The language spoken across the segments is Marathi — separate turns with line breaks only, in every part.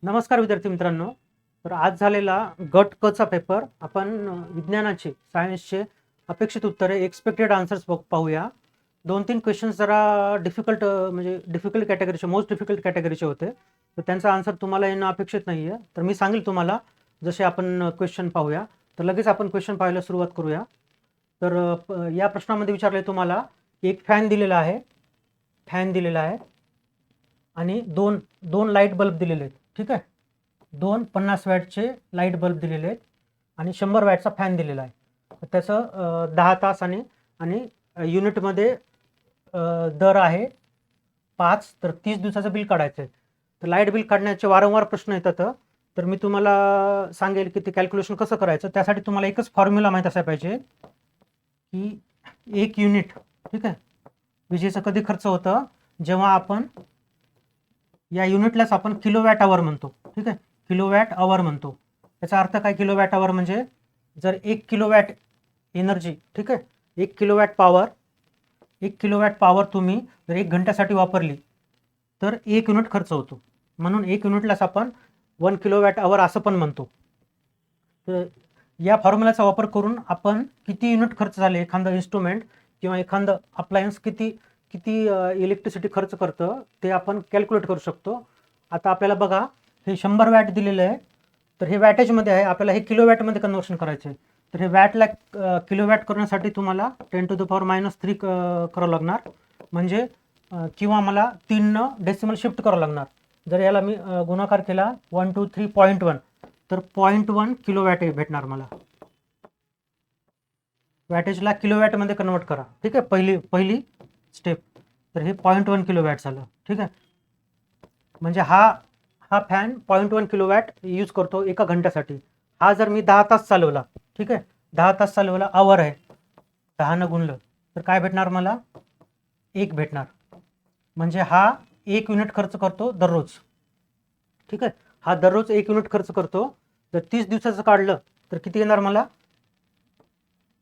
नमस्कार विद्यार्थी मित्रांनो. तर आज झालेला गट क चा पेपर आपण विज्ञानाचे सायन्सचे अपेक्षित उत्तरे एक्सपेक्टेड आन्सर्स पाहूया. 2-3 क्वेश्चन्स जरा डिफिकल्ट म्हणजे डिफिकल्ट कॅटेगरीचे मोस्ट डिफिकल्ट कॅटेगरीचे होते. तर त्यांचा आन्सर तुम्हाला येणं अपेक्षित नाही आहे. तर मी सांगेल तुम्हाला जसे आपण क्वेश्चन पाहूया. तर लगेच आपण क्वेश्चन पाहायला सुरुवात करूया. तर या प्रश्नामध्ये विचारले तुम्हाला एक फॅन दिलेला आहे. फॅन दिलेला आहे आणि दोन लाईट बल्ब दिलेले आहेत. ठीक आहे. 2 50 वॅटचे लाईट बल्ब दिलेले आहेत आणि 100 वॅटचा फॅन दिलेला आहे. तर त्याचं 10 तास आणि आणि युनिटमध्ये दर आहे 5. तर 30 दिवसाचं बिल काढायचं आहे. तर लाईट बिल काढण्याचे वारंवार प्रश्न येतात. तर मी तुम्हाला सांगेल की ते कॅल्क्युलेशन कसं करायचं. त्यासाठी तुम्हाला एकच फॉर्म्युला माहीत असायला पाहिजे की 1 युनिट, ठीक आहे, विजेचं कधी खर्च होतं जेव्हा आपण या युनिटलाच आपण किलोवॅट आवर म्हणतो. ठीक आहे, किलोवॅट आवर म्हणतो. याचा अर्थ काय? किलोवॅट आवर म्हणजे जर 1 किलोवॅट एनर्जी, ठीक आहे, 1 किलोवॅट पॉवर तुम्ही जर 1 घंट्यासाठी वापरली तर 1 युनिट खर्च होतो. म्हणून 1 युनिटलाच आपण 1 किलोवॅट आवर असं पण म्हणतो. तर या फॉर्म्युलाचा वापर करून आपण किती युनिट खर्च झाले एखादं इन्स्ट्रुमेंट किंवा एखादं अप्लायन्स किती किती इलेक्ट्रिसिटी खर्च करतं ते आपण कॅल्क्युलेट करू शकतो. आता आपल्याला बघा, हे 100 वॅट दिलेलं आहे. तर हे वॅटेजमध्ये आहे, आपल्याला हे किलोवॅटमध्ये कन्वर्शन करायचं आहे. तर हे वॅटला किलोवॅट करण्यासाठी तुम्हाला 10⁻³ करावं लागणार. म्हणजे किंवा मला 3 डेसिमल शिफ्ट करावं लागणार. जर याला मी गुणाकार केला 1 2 3.1 तर 0.1 किलोवॅट भेटणार मला. वॅटेजला किलोवॅटमध्ये कन्वर्ट करा. ठीक आहे, पहिली स्टेप. तर हे 0.1 किलोवॅट झालं. ठीक आहे, म्हणजे हा फॅन 0.1 किलोवॅट यूज करतो एका घंट्यासाठी. हा जर मी 10 तास चालवला, ठीक आहे, 10 तास चालवला, आवर आहे, 10 गुणलं तर काय भेटणार मला? 1 भेटणार. म्हणजे हा 1 युनिट खर्च करतो दररोज. ठीक आहे, हा दररोज 1 युनिट खर्च करतो. जर 30 दिवसाचं काढलं तर किती येणार मला?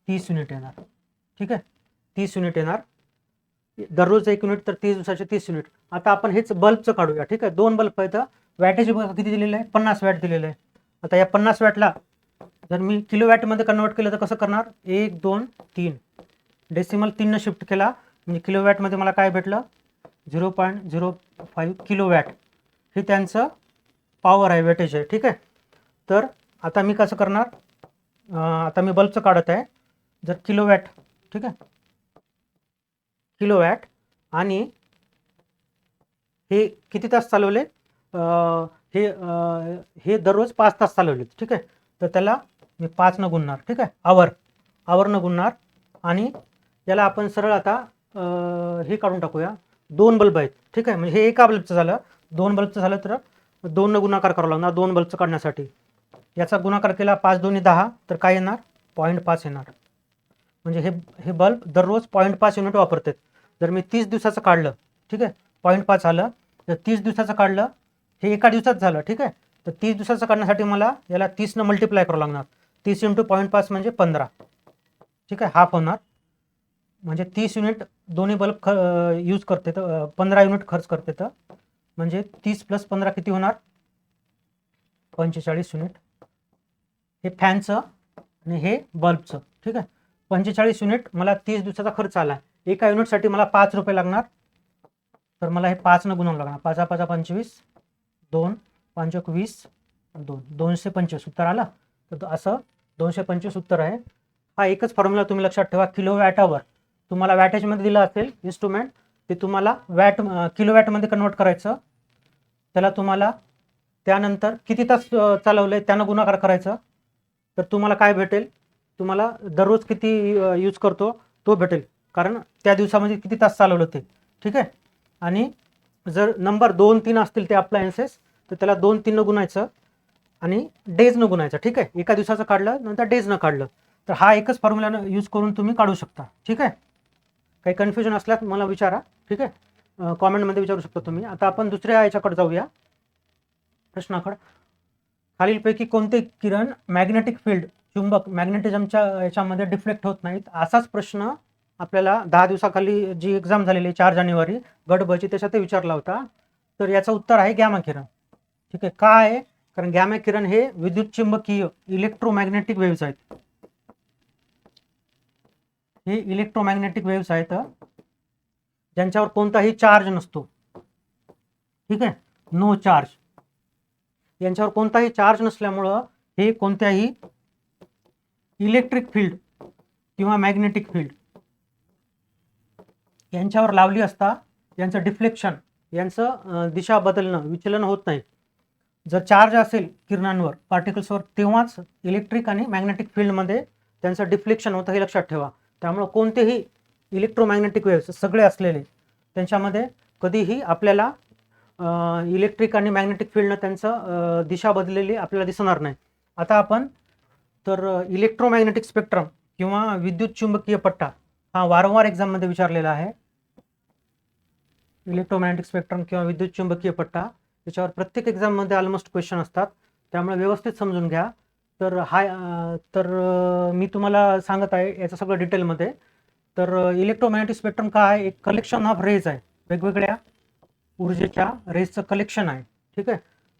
30 युनिट येणार. ठीक आहे, 30 युनिट येणार. दररोज 1 युनिट तर 30 दिवसाचे 30 युनिट. आता आपण हेच बल्बचं काढूया. ठीक आहे, 2 बल्ब आहेत. वॅटेज बघा किती दिलेलं आहे? 50 वॅट दिलेलं आहे. आता या 50 वॅटला जर मी किलोवॅटमध्ये कन्वर्ट केलं तर कसं करणार? 1 2 3 डेसिमल 3 शिफ्ट केला म्हणजे किलोवॅटमध्ये मला काय भेटलं? 0.05 किलोवॅट. हे त्यांचं पॉवर आहे, वॅटेज आहे. ठीक आहे, तर आता मी कसं करणार? आता मी बल्बचं काढत आहे. जर किलोवॅट, ठीक आहे, किलोवॅट आणि हे किती तास चालवले? हे दररोज 5 तास चालवले. ठीक आहे, तर त्याला मी 5 न गुणणार. ठीक आहे, आवर न गुणणार. आणि याला आपण सरळ आता हे काढून टाकूया. 2 बल्ब आहेत. ठीक आहे, म्हणजे हे एका बल्बचं झालं. 2 बल्बचं झालं तर 2 न गुणाकार करावा लागणार 2 बल्बचं काढण्यासाठी. याचा गुणाकार केला 5 2 10 तर काय येणार? 0.5 येणार. म्हणजे हे बल्ब दररोज 0.5 युनिट वापरतात. जर मी 30 दिवसाचं काढलं, ठीक आहे, 0.5 आलं. तर 30 दिवसाचं काढलं, हे एका दिवसात झालं. ठीक आहे, तर 30 दिवसाचं काढण्यासाठी मला याला 30 मल्टिप्लाय करावं लागणार. 30 × 0.5 म्हणजे 15. ठीक आहे, हाफ होणार. म्हणजे 30 युनिट दोन्ही बल्ब यूज करते तर 15 युनिट खर्च करते. तर म्हणजे 30 + 15 किती होणार? 45 युनिट. हे फॅनचं आणि हे बल्बचं. ठीक आहे, 45 युनिट मला 30 दिवसाचा खर्च आला. एका युनिटसाठी मला 5 रुपये लागणार. तर मला हे 5 न गुणवं लागणार. 5 5 25 2 5 20 2 225 उत्तर आलं. तर असं 225 उत्तर आहे. हा एकच फॉर्म्युला तुम्ही लक्षात ठेवा. किलोवॅट आवर तुम्हाला वॅटेजमध्ये दिलं असेल इन्स्ट्रुमेंट, ते तुम्हाला किलोवॅटमध्ये कन्वर्ट करायचं. त्याला तुम्हाला त्यानंतर किती तास चालवले त्यानं गुणाकार करायचं. तर तुम्हाला काय भेटेल? तुम्हाला दररोज किती यूज करतो तो भेटेल, कारण त्या दिवसामध्ये किती तास चालवलं ते. ठीक आहे, आणि जर नंबर 2 3 असतील ते अप्लायन्सेस तर त्याला 2 3 न गुणायचं आणि डेज न गुणायचं. ठीक आहे, एका दिवसाचं काढलं नंतर डेज न काढलं तर हा एकच फॉर्म्युला यूज करून तुम्ही काढू शकता. ठीक आहे, काही कन्फ्युजन असल्यास मला विचारा. ठीक आहे, कॉमेंटमध्ये विचारू शकता तुम्ही. आता आपण दुसऱ्या याच्याकडे जाऊया, प्रश्नाकडे. खालीलपैकी कोणते किरण मॅग्नेटिक फील्ड, चुंबक मॅग्नेटिझमच्या याच्यामध्ये डिफ्लेक्ट होत नाहीत? असाच प्रश्न आपल्याला 10 दिवसाखाली जी एक्झाम झालेली 4 जानेवारी गट ब ची त्याच्यात विचारला होता. तर याचं उत्तर आहे गॅमा किरण. ठीक आहे. का आहे? कारण गॅमा किरण हे विद्युत चुंबकीय इलेक्ट्रोमॅग्नेटिक वेव्हज आहेत. हे इलेक्ट्रोमॅग्नेटिक वेव्हज आहेत ज्यांच्यावर कोणताही चार्ज नसतो. ठीक आहे, नो चार्ज. यांच्यावर कोणताही चार्ज नसल्यामुळं हे कोणत्याही इलेक्ट्रिक फील्ड किंवा मॅग्नेटिक फील्ड यांच्यावर लावली असता यांचं डिफ्लेक्शन, यांचं दिशा बदलणं, विचलन होत नाही. जर चार्ज असेल किरणांवर, पार्टिकल्सवर, तेव्हाच इलेक्ट्रिक आणि मॅग्नेटिक फील्डमध्ये त्यांचं डिफ्लेक्शन होतं, हे लक्षात ठेवा. त्यामुळं कोणतेही इलेक्ट्रोमॅग्नेटिक वेव्हज सगळे असलेले त्यांच्यामध्ये कधीही आपल्याला इलेक्ट्रिक आणि मॅग्नेटिक फील्डनं त्यांचं दिशा बदललेली आपल्याला दिसणार नाही. आता आपण तर इलेक्ट्रोमॅग्नेटिक स्पेक्ट्रम किंवा विद्युत चुंबकीय पट्टा हा वारंवार एक्झाममध्ये विचारलेला आहे. इलेक्ट्रोमॅग्नेटिक स्पेक्ट्रम किंवा विद्युत चुंबकीय पट्टा याच्यावर प्रत्येक एक्झाममध्ये ऑलमोस्ट क्वेश्चन असतात, त्यामुळे व्यवस्थित समजून घ्या. तर मी तुम्हाला सांगत आहे याचं सगळं डिटेलमध्ये. तर इलेक्ट्रोमॅग्नेटिक स्पेक्ट्रम काय आहे? एक कलेक्शन ऑफ रेज आहे, वेगवेगळ्या ऊर्जेच्या रेजचं कलेक्शन आहे. ठीक आहे,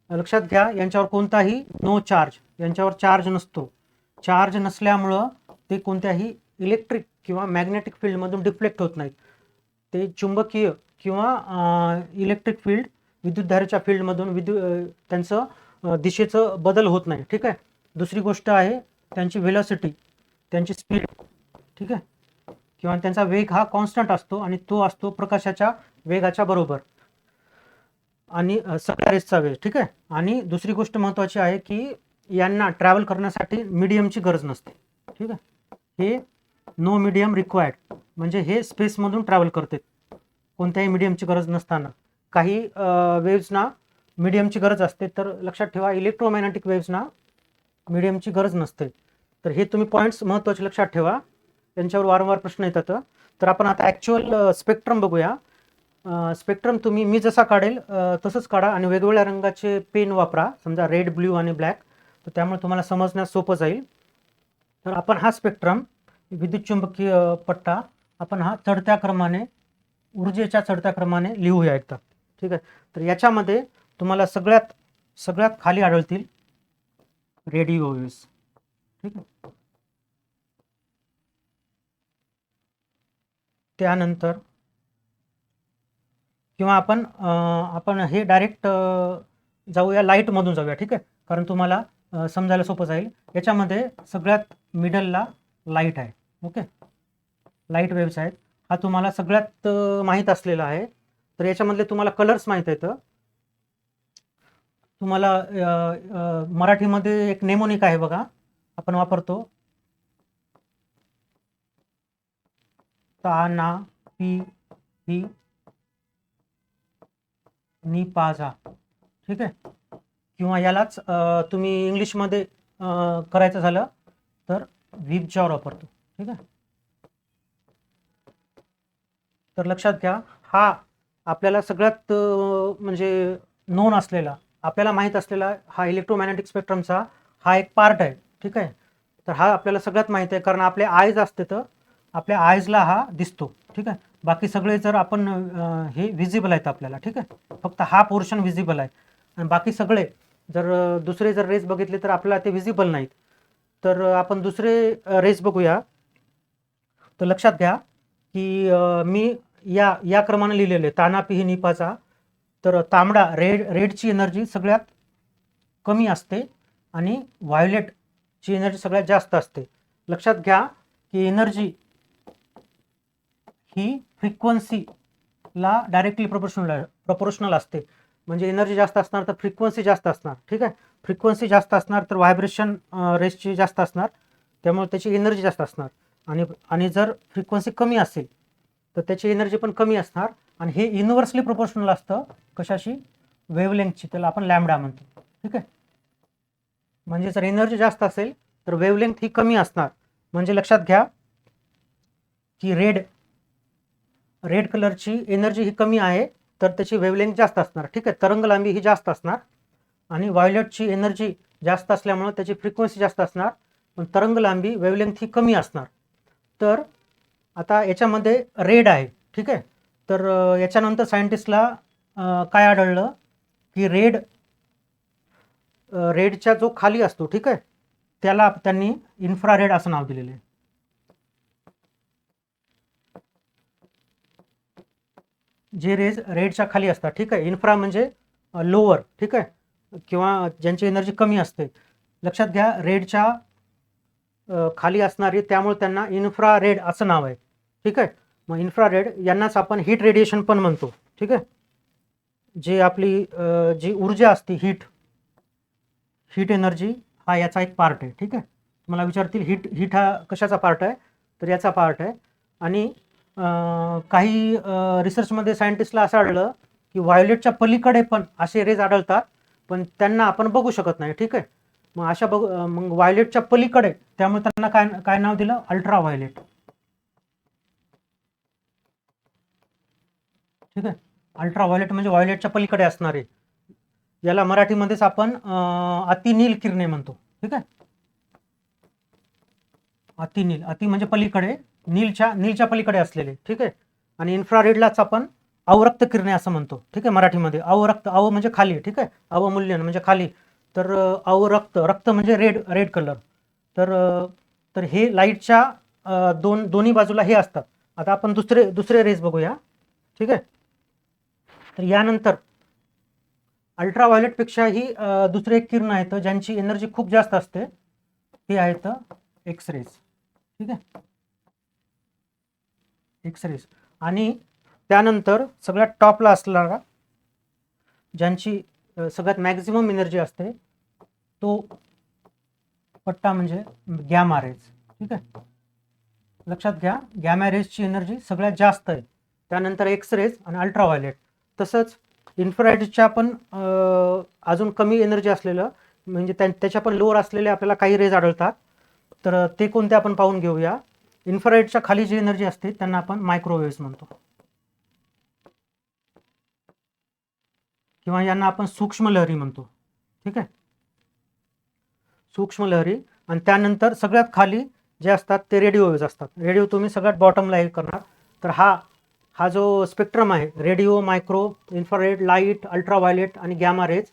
लक्षात घ्या. यांच्यावर कोणताही नो चार्ज, यांच्यावर चार्ज नसतो. चार्ज नसल्यामुळं ते कोणत्याही इलेक्ट्रिक किंवा मॅग्नेटिक फील्डमधून डिफ्लेक्ट होत नाहीत. ते चुंबकीय किंवा इलेक्ट्रिक फील्ड, विद्युतधारेच्या फील्डमधून त्यांचं दिशेचं बदल होत नाही. ठीक आहे. दुसरी गोष्ट आहे त्यांची व्हेलॉसिटी, त्यांची स्पीड. ठीक आहे, किंवा त्यांचा वेग हा कॉन्स्टंट असतो आणि तो असतो प्रकाशाच्या वेगाच्या बरोबर आणि सगळ्या रेसचा वेग. ठीक आहे. आणि दुसरी गोष्ट महत्त्वाची आहे की यांना ट्रॅव्हल करण्यासाठी मीडियमची गरज नसते. ठीक आहे, हे नो मीडियम रिक्वायर्ड, म्हणजे हे स्पेसमधून ट्रॅव्हल करते कोणत्याही मीडियमची गरज नसताना. काही वेव्हजना मीडियमची गरज असते, तर लक्षात ठेवा इलेक्ट्रोमॅग्नेटिक वेव्हजना मीडियमची गरज नसते. तर हे तुम्ही पॉईंट्स महत्त्वाचे लक्षात ठेवा, त्यांच्यावर वारंवार प्रश्न येतात. तर आपण आता ॲक्च्युअल स्पेक्ट्रम बघूया. स्पेक्ट्रम मी जसा काढेल तसंच काढा आणि वेगवेगळ्या रंगाचे पेन वापरा, समजा रेड, ब्ल्यू आणि ब्लॅक, तर त्यामुळे तुम्हाला समजण्यास सोपं जाईल. तर आपण हा स्पेक्ट्रम, विद्युत चुंबकीय पट्टा, आपण हा चढत्या क्रमाने, ऊर्जेच्या चढत्या क्रमाने लिहूया एकदा. ठीक आहे. तर याच्यामध्ये तुम्हाला सगळ्यात खाली आढळतील रेडिओ वेव्हज. ठीक आहे. त्यानंतर किंवा आपण हे डायरेक्ट जाऊया, लाईटमधून जाऊया. ठीक आहे, कारण तुम्हाला समजायला सोपं जाईल. याच्यामध्ये सगळ्यात मिडलला लाईट आहे. ओके, लाईट वेव्हज आहेत. हा तुम्हाला सगळ्यात माहीत असलेला आहे. तर याच्यामधले तुम्हाला कलर्स माहीत आहेत. तुम्हाला मराठीमध्ये एक नेमोनिक आहे बघा, आपण वापरतो, ता, ना, पी, ही, नी, पा, झा. ठीक आहे, किंवा यालाच तुम्ही इंग्लिशमध्ये करायचं झालं तर विबजॉर वापरतो. ठीक आहे. तर लक्षात घ्या, हा आपल्याला सगळ्यात म्हणजे नोन असलेला, आपल्याला माहीत असलेला हा इलेक्ट्रोमॅग्नेटिक स्पेक्ट्रमचा हा एक पार्ट आहे. ठीक आहे. तर हा आपल्याला सगळ्यात माहीत आहे, कारण आपले आयज असते तर आपल्या आयजला हा दिसतो. ठीक आहे. बाकी सगळे जर आपण हे व्हिजिबल आहेत आपल्याला. ठीक आहे, फक्त हा पोर्शन व्हिजिबल आहे आणि बाकी सगळे जर दुसरे जर रेस बघितले तर आपल्याला ते व्हिजिबल नाहीत. तर आपण दुसरे रेस बघूया. तर लक्षात घ्या की मी या क्रमाने लिहिलेले, ताना, पिही, निपाचा. तर तांबडा, रेडची एनर्जी सगळ्यात कमी असते आणि व्हायोलेटची एनर्जी सगळ्यात जास्त असते. लक्षात घ्या की एनर्जी ही फ्रिक्वेन्सीला डायरेक्टली प्रपोर्शनल असते. म्हणजे एनर्जी जास्त असणार तर फ्रिक्वेन्सी जास्त असणार. ठीक आहे, फ्रिक्वेन्सी जास्त असणार तर व्हायब्रेशन रेसची जास्त असणार, त्यामुळे त्याची एनर्जी जास्त असणार. आणि जर फ्रिक्वेन्सी कमी असेल तर त्याची एनर्जी पण कमी असणार. आणि हे युनिव्हर्सली प्रोपोर्शनल असतं कशाशी? वेव्हलेंथची, त्याला आपण लॅम्बडा म्हणतो. ठीक आहे, म्हणजे जर एनर्जी जास्त असेल तर वेव्हलेंथ ही कमी असणार. म्हणजे लक्षात घ्या की रेड कलरची एनर्जी ही कमी आहे तर त्याची वेव्हलेंथ जास्त असणार. ठीक आहे, तरंग लांबी ही जास्त असणार. आणि व्हायोलेटची एनर्जी जास्त असल्यामुळे त्याची फ्रिक्वेन्सी जास्त असणार, पण तरंग लांबी, वेव्हलेंथ ही कमी असणार. तर आता याच्यामध्ये रेड आहे. ठीक आहे, तर याच्यानंतर सायंटिस्टला काय आढळलं की रेड रेडच्या जो खाली असतो, ठीक आहे, त्याला त्यांनी इन्फ्रारेड असं नाव दिलेलं आहे. जे रेज रेडच्या खाली असतात, ठीक आहे, इन्फ्रा म्हणजे लोअर, ठीक आहे, किंवा ज्यांची एनर्जी कमी असते. लक्षात घ्या, रेडच्या खाली असणारी, त्यामुळे त्यांना इन्फ्रारेड असं नाव आहे, ठीक आहे. मग इन्फ्रारेड यांनाच आपण हीट रेडिएशन पण म्हणतो, ठीक आहे. जे आपली जी ऊर्जा असते, हीट एनर्जी हा याचा एक पार्ट आहे, ठीक आहे. मला विचारतील हीट हा कशाचा पार्ट आहे, तर याचा पार्ट आहे. आणि काही रिसर्चमध्ये सायंटिस्टला असं आढळलं की व्हायोलेटच्या पलीकडे पण असे रेज आढळतात, पण त्यांना आपण बघू शकत नाही, ठीक आहे. मग अशा मग व्हायोलेटच्या पलीकडे, त्यामुळे त्यांना काय काय नाव दिलं, अल्ट्रा व्हायोलेट, ठीक आहे. अल्ट्रा व्हायोलेट म्हणजे व्हायोलेटच्या पलीकडे असणारे, याला मराठीमध्येच आपण अतिनील किरणे म्हणतो, ठीक आहे. अतिनील, अति म्हणजे पलीकडे, नीलच्या पलीकडे असलेले, ठीक आहे. आणि इन्फ्रारेडलाच आपण अवरक्त किरणे असं म्हणतो, ठीक आहे, मराठीमध्ये. अवरक्त, अव म्हणजे खाली, ठीक आहे, अवमूल्यन म्हणजे खाली, तर अवरक्त, रक्त म्हणजे रेड कलर. तर तर हे लाईटच्या दोन्ही बाजूला हे असतात. आता आपण दुसरे रेज बघूया, ठीक आहे. तर यानंतर अल्ट्राव्हायोलेटपेक्षाही दुसरे एक किरण आहेत ज्यांची एनर्जी खूप जास्त असते, ते आहेत एक्सरेज, ठीक आहे, एक्सरेज. आणि त्यानंतर सगळ्यात टॉपला असणारा, ज्यांची सगळ्यात मॅक्झिमम एनर्जी असते, तो पट्टा म्हणजे गॅमा रेज, ठीक आहे. लक्षात घ्या, गॅमा रेजची एनर्जी सगळ्यात जास्त आहे, त्यानंतर एक्सरेज आणि अल्ट्राव्हायोलेट. तसंच इन्फ्रारेडच्या पण अजून कमी एनर्जी असलेलं, म्हणजे त्याच्या पण लोअर असलेले आपल्याला काही रेज आढळतात. तर ते कोणते आपण पाहून घेऊया. इन्फ्रारेडच्या खाली जी एनर्जी असते त्यांना आपण मायक्रोवेव्हज म्हणतो, किंवा यांना आपण सूक्ष्म लहरी म्हणतो, ठीक आहे, सूक्ष्म लहरी. आणि त्यानंतर सगळ्यात खाली जे असतात ते रेडिओ वेव्हज असतात. रेडिओ तुम्ही सगळ्यात बॉटमला हे करणार. तर हा जो स्पेक्ट्रम आहे, radio, micro, infrared, light, ultraviolet आणि गॅमा रेज,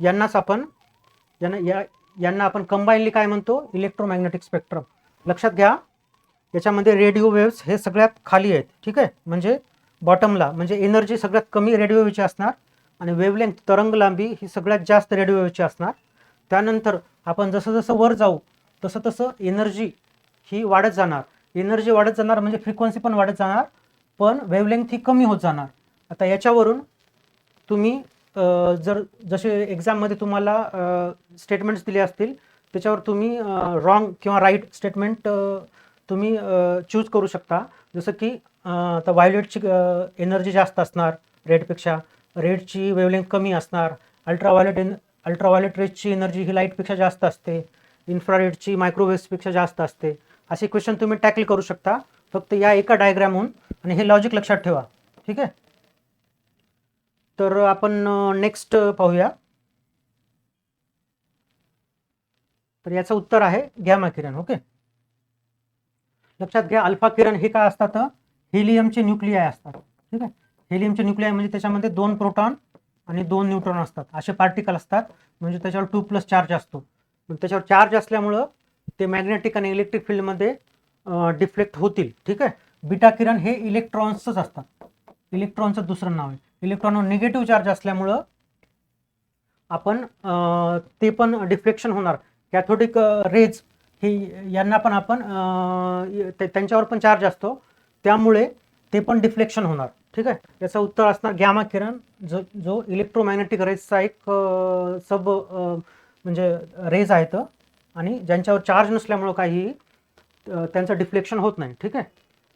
यांनाच आपण यांना आपण कंबाईनली काय म्हणतो, इलेक्ट्रोमॅग्नेटिक स्पेक्ट्रम. लक्षात घ्या, याच्यामध्ये रेडिओ वेव्हज हे सगळ्यात खाली आहेत, ठीक आहे, म्हणजे बॉटमला, म्हणजे एनर्जी सगळ्यात कमी रेडिओ वेव्हची असणार, आणि वेव्हलेंथ, तरंग लांबी ही सगळ्यात जास्त रेडिओ वेव्हची असणार. त्यानंतर आपण जसं जसं वर जाऊ तसं तसं एनर्जी ही वाढत जाणार. एनर्जी वाढत जाणार म्हणजे फ्रिक्वेन्सी पण वाढत जाणार, पण वेव्हलेंथ ही कमी होत जाणार. आता याच्यावरून तुम्ही जर जसे एक्झाममध्ये तुम्हाला स्टेटमेंट्स दिले असतील, त्याच्यावर तुम्ही रॉंग किंवा राईट स्टेटमेंट तुम्ही चूज करू शकता. जसं की आता व्हायोलेटची एनर्जी जास्त असणार रेडपेक्षा, रेडची वेव्हलेंथ कमी असणार, अल्ट्राव्हायोलेट रेजची एनर्जी ही लाईटपेक्षा जास्त असते, इन्फ्रारेडची मायक्रोवेव्हपेक्षा जास्त असते. असे क्वेश्चन तुम्ही टॅकल करू शकता फक्त या एका डायग्रामहून, आणि हे लॉजिक लक्षात ठेवा, ठीक आहे. तर आपण नेक्स्ट पाहूया. तर याचं उत्तर आहे गॅमा किरण, ओके. लक्षात घ्या, अल्फा किरण हे काय असतात, हेलियमचे न्यूक्लियाय असतात, ठीक आहे. हेलियमचे न्यूक्लियाय म्हणजे त्याच्यामध्ये 2 प्रोटॉन आणि 2 न्यूट्रॉन असतात, असे पार्टिकल असतात, म्हणजे त्याच्यावर 2+ चार्ज असतो. त्याच्यावर चार्ज असल्यामुळं ते मॅग्नेटिक आणि इलेक्ट्रिक फील्डमध्ये डिफ्लेक्ट होतील, ठीक आहे. बीटा किरण हे इलेक्ट्रॉन्सच असतात, इलेक्ट्रॉनचं दुसरं नाव आहे. इलेक्ट्रॉनवर निगेटिव्ह चार्ज असल्यामुळं आपण ते पण डिफ्लेक्शन होणार. कॅथोडिक रेज हे यांना पण आपण त्यांच्यावर पण चार्ज असतो, त्यामुळे ते पण डिफ्लेक्शन होणार, ठीक आहे. याचं उत्तर असणार गॅमा किरण, जो इलेक्ट्रोमॅग्नेटिक रेजचा एक म्हणजे रेज आहेत, आणि ज्यांच्यावर चार्ज नसल्यामुळं काही त्यांचं डिफ्लेक्शन होत नाही, ठीक आहे.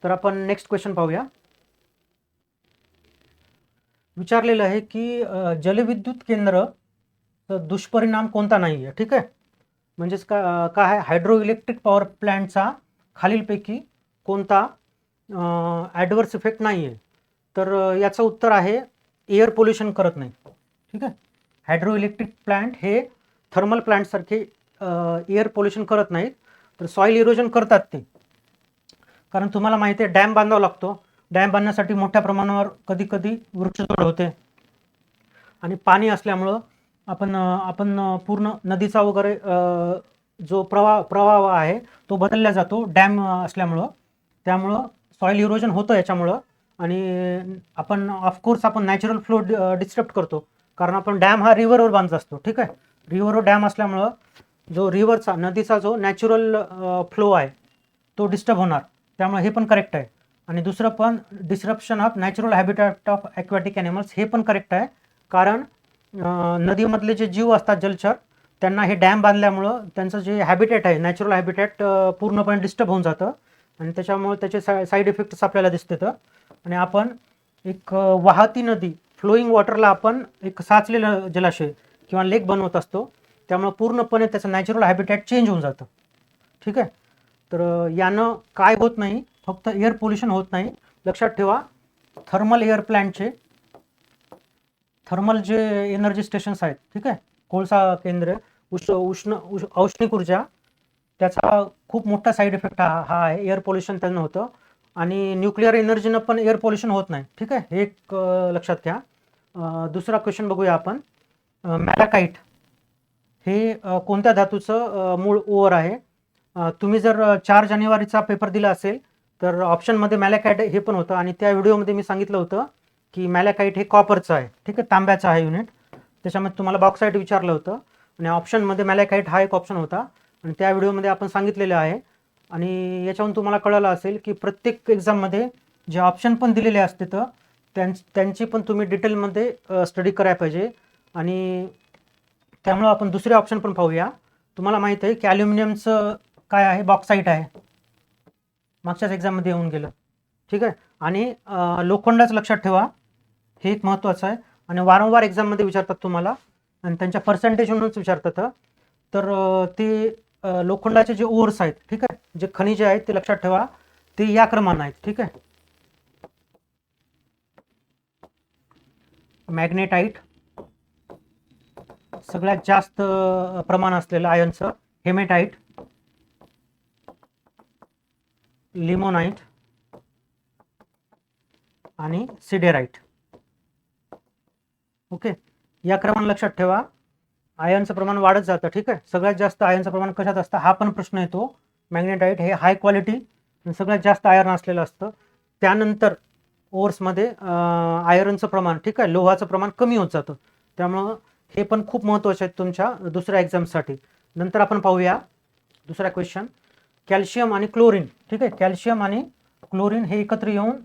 तर आपण नेक्स्ट क्वेश्चन पाहूया. विचारलेलं आहे की जलविद्युत केंद्र दुष्परिणाम कोणता नाही आहे, ठीक आहे. म्हणजेच काय आहे, हायड्रो इलेक्ट्रिक पॉवर प्लॅन्टचा खालीलपैकी कोणता ॲडवर्स इफेक्ट नाही आहे. तर याचं उत्तर आहे एअर पोल्युशन करत नाही, ठीक आहे. हायड्रो इलेक्ट्रिक प्लॅन्ट हे थर्मल प्लॅन्टसारखे एअर पोल्युशन करत नाहीत, तर सॉईल इरोजन करतात ते. कारण तुम्हाला माहिती आहे, डॅम बांधावा लागतो, डॅम बांधण्यासाठी मोठ्या प्रमाणावर कधी कधी वृक्षतोड होते, आणि पाणी असल्यामुळं आपण पूर्ण नदीचा वगैरे जो प्रवाह आहे तो बदलला जातो डॅम असल्यामुळं. त्यामुळं सॉईल इरोजन होतं याच्यामुळं. आणि आपण ऑफकोर्स आपण नॅचरल फ्लो डिस्टर्ब करतो, कारण आपण डॅम हा रिव्हरवर बांधत असतो. ठीक आहे, रिव्हरवर डॅम असल्यामुळं जो रिव्हरचा नदीचा जो नॅचरल फ्लो आहे तो डिस्टर्ब होणार. त्यामुळे हे पण करेक्ट आहे. आणि दुसरं पण disruption of natural habitat of aquatic animals, हे पण करेक्ट आहे. कारण नदीमधले जे जीव असतात जलचर, त्यांना हे डॅम बांधल्यामुळं त्यांचं जे हॅबिटॅट आहे नॅचरल हॅबिटॅट पूर्णपणे डिस्टर्ब होऊन जातं. आणि त्याच्यामुळे त्याचे साईड इफेक्ट्स आपल्याला दिसतात. आणि आपण एक वाहती नदी, फ्लोईंग वॉटरला आपण एक साचलेलं जलाशय किंवा लेक बनवत असतो. त्यामुळं पूर्णपणे त्याचं नॅचरल हॅबिटॅट चेंज होऊन जातं. ठीक आहे, तर यानं काय होत नाही, फक्त एअर पोल्युशन होत नाही. लक्षात ठेवा, थर्मल एअर प्लॅन्टचे थर्मल जे एनर्जी स्टेशन्स आहेत, ठीक आहे, कोळसा केंद्र, औष्णिक ऊर्जा, त्याचा खूप मोठा साईड इफेक्ट हा आहे. एअर पोल्युशन त्यानं होतं. आणि न्यूक्लिअर एनर्जीनं पण एअर पोल्युशन होत नाही. ठीक आहे, हे एक लक्षात घ्या. दुसरा क्वेश्चन बघूया आपण. मॅलाकाईट हे कोणत्या धातूचं मूळ ओअर आहे? तुम्ही जर 4 जानेवारीचा पेपर दिला असेल तर ऑप्शनमध्ये मॅलाकाईट हे पण होतं. आणि त्या व्हिडिओमध्ये मी सांगितलं होतं की मॅलाकाईट हे कॉपरचं आहे. ठीक आहे, तांब्याचं आहे युनिट. त्याच्यामध्ये तुम्हाला बॉक्साईट विचारलं होतं आणि ऑप्शनमध्ये मॅलाकाईट हा एक ऑप्शन होता. आणि त्या व्हिडिओमध्ये आपण सांगितलेलं आहे. आणि याच्यावरून तुम्हाला कळलं असेल की प्रत्येक एक्झाममध्ये जे ऑप्शन पण दिलेले असते तर त्यांची पण तुम्ही डिटेलमध्ये स्टडी करायला पाहिजे. आणि त्यामुळं आपण दुसरे ऑप्शन पण पाहूया. तुम्हाला माहीत आहे की ॲल्युमिनियमचं काय आहे? बॉक्साईट आहे, मागच्याच एक्झाममध्ये येऊन गेलं. ठीक आहे, आणि लोखंडाचं लक्षात ठेवा, हे एक महत्त्वाचं आहे. आणि वारंवार एक्झाममध्ये विचारतात तुम्हाला, आणि त्यांच्या पर्सेंटेजवरूनच विचारतात. तर ते लोखंडाचे जे ओर्स आहेत, ठीक आहे, जे खनिजे आहेत ते लक्षात ठेवा, ते या क्रमानं आहेत. ठीक आहे, मॅग्नेटाईट सगळ्यात जास्त प्रमाण असलेलं आयनचं, हेमेटाईट, लिमोनाईट आणि सिडेराईट. ओके, या क्रमानं लक्षात ठेवा. आयनचं प्रमाण वाढत जातं. ठीक आहे, सगळ्यात जास्त आयनचं प्रमाण कशात असतं हा पण प्रश्न येतो. मॅग्नेटाईट हे हाय क्वालिटी सगळ्यात जास्त आयर्न असलेलं असतं. त्यानंतर ओर्समध्ये आयरनचं प्रमाण, ठीक आहे, लोहाचं प्रमाण कमी होत जातं. त्यामुळं हे पण खूप महत्त्वाचे आहेत तुमच्या दुसऱ्या एक्झामसाठी. नंतर आपण पाहूया दुसरा क्वेश्चन, कॅल्शियम आणि क्लोरीन. ठीक आहे, कॅल्शियम आणि क्लोरीन हे एकत्र येऊन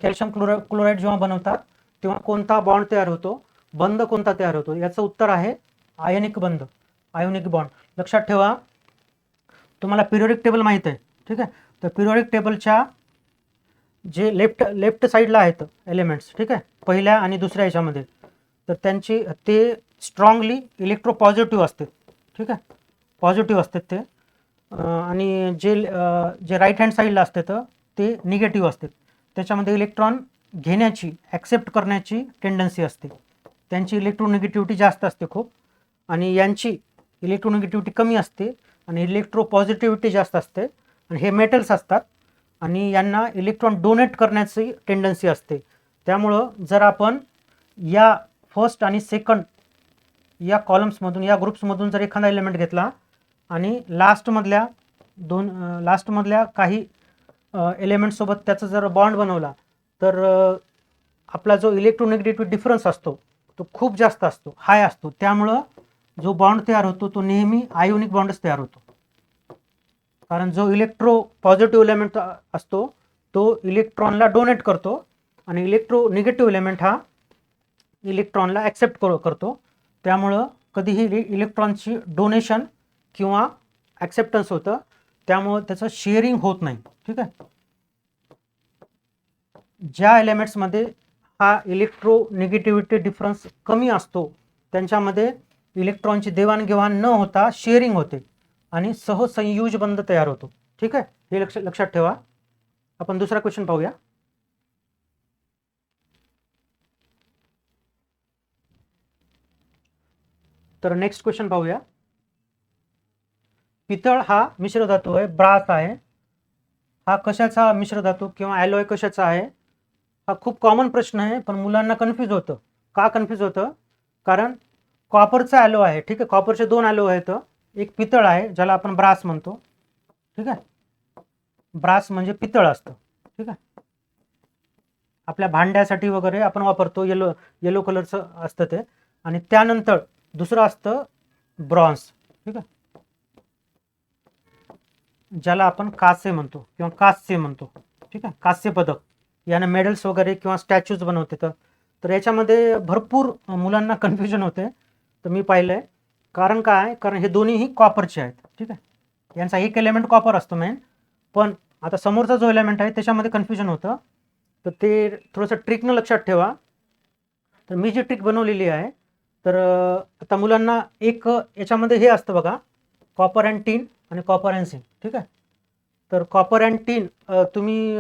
कॅल्शियम क्लोराईड जेव्हा बनवतात तेव्हा कोणता बॉन्ड तयार होतो, बंध कोणता तयार होतो? याचं उत्तर आहे आयनिक बंध, आयोनिक बॉन्ड. लक्षात ठेवा, तुम्हाला पिरियोडिक टेबल माहीत आहे. ठीक आहे, तर पिरियोडिक टेबलच्या जे लेफ्ट साईडला आहेत एलिमेंट्स, ठीक आहे, पहिल्या आणि दुसऱ्या याच्यामध्ये, तर ते स्ट्रॉंगली इलेक्ट्रोपॉझिटिव्ह असतात. ठीक आहे, पॉझिटिव्ह असतात ते. आणि जे राईट हँड साईडला असतात ते निगेटिव्ह असतात. त्याच्यामध्ये इलेक्ट्रॉन घेण्याची, ॲक्सेप्ट करण्याची टेंडन्सी असते. त्यांची इलेक्ट्रोनिगेटिव्हिटी जास्त असते खूप, आणि यांची इलेक्ट्रोनिगेटिव्हिटी कमी असते आणि इलेक्ट्रोपॉझिटिव्हिटी जास्त असते. आणि हे मेटल्स असतात आणि यांना इलेक्ट्रॉन डोनेट करण्याची टेंडन्सी असते. त्यामुळं जर आपण या फर्स्ट आणि सेकंड या कॉलम्समधून, या ग्रुप्समधून जर एखादा एलिमेंट घेतला आणि लास्टमधल्या काही एलिमेंटसोबत त्याचा जर बॉन्ड बनवला तर आपला जो इलेक्ट्रोनिगेटिव्हिटी डिफरन्स असतो तो खूप जास्त असतो, हाय असतो. त्यामुळं जो बॉन्ड तयार होतो तो नेहमी आयोनिक बॉन्डच तयार होतो. कारण जो पॉझिटिव्ह एलिमेंट असतो तो इलेक्ट्रॉनला डोनेट करतो आणि निगेटिव्ह एलिमेंट हा इलेक्ट्रॉनला ॲक्सेप्ट करतो. त्यामुळं कधीही इलेक्ट्रॉनची डोनेशन किंवा ॲक्सेप्टन्स होतं, त्यामुळं त्याचं शेअरिंग होत नाही. ठीक आहे, ज्या एलिमेंट्समध्ये हा इलेक्ट्रोनिगेटिव्हिटी डिफरन्स कमी असतो त्यांच्यामध्ये इलेक्ट्रॉनची देवाणघेवाण न होता शेअरिंग होते आणि सहसंयुज बंध तयार होतो. ठीक आहे, हे लक्षात ठेवा. आपण दुसरा क्वेश्चन पाहूया. तर नेक्स्ट क्वेश्चन पाहूया. पितळ हा मिश्र धातू आहे, ब्रास आहे. हा कशाचा मिश्र धातू किंवा ॲलॉय कशाचा आहे? हा खूप कॉमन प्रश्न आहे, पण मुलांना कन्फ्यूज होतं. का कन्फ्यूज होतं? कारण कॉपरचा ॲलो आहे, ठीक आहे. कॉपरचे 2 ॲलो आहेत. एक पितळ आहे ज्याला आपण ब्रास म्हणतो, ठीक आहे. ब्रास म्हणजे पितळ असतं, ठीक आहे. आपल्या भांड्यासाठी वगैरे आपण वापरतो, येलो येलो कलरचं असतं ते. आणि त्यानंतर दुसरं असतं ब्रॉन्झ, ठीक आहे, ज्याला आपण कांस्य म्हणतो किंवा कांस्य म्हणतो, ठीक आहे. कांस्य पदक यानं मेडल्स वगैरे किंवा स्टॅच्यूज बनवते. तर याच्यामध्ये भरपूर मुलांना कन्फ्युजन होते. तर मी पाहिलंय, कारण काय, कारण हे दोन्हीही कॉपरचे आहेत, ठीक आहे. यांचा एक एलिमेंट कॉपर असतो मेन, पण आता समोरचा जो एलिमेंट आहे त्याच्यामध्ये कन्फ्युजन होतं. तर ते थोडंसं ट्रिकनं लक्षात ठेवा. तर मी जी ट्रिक बनवलेली आहे, तर आता मुलांना एक याच्यामध्ये हे असतं बघा, कॉपर अँड टीन आणि कॉपर अँड झिंक, ठीक आहे. तर कॉपर अँड टीन तुम्ही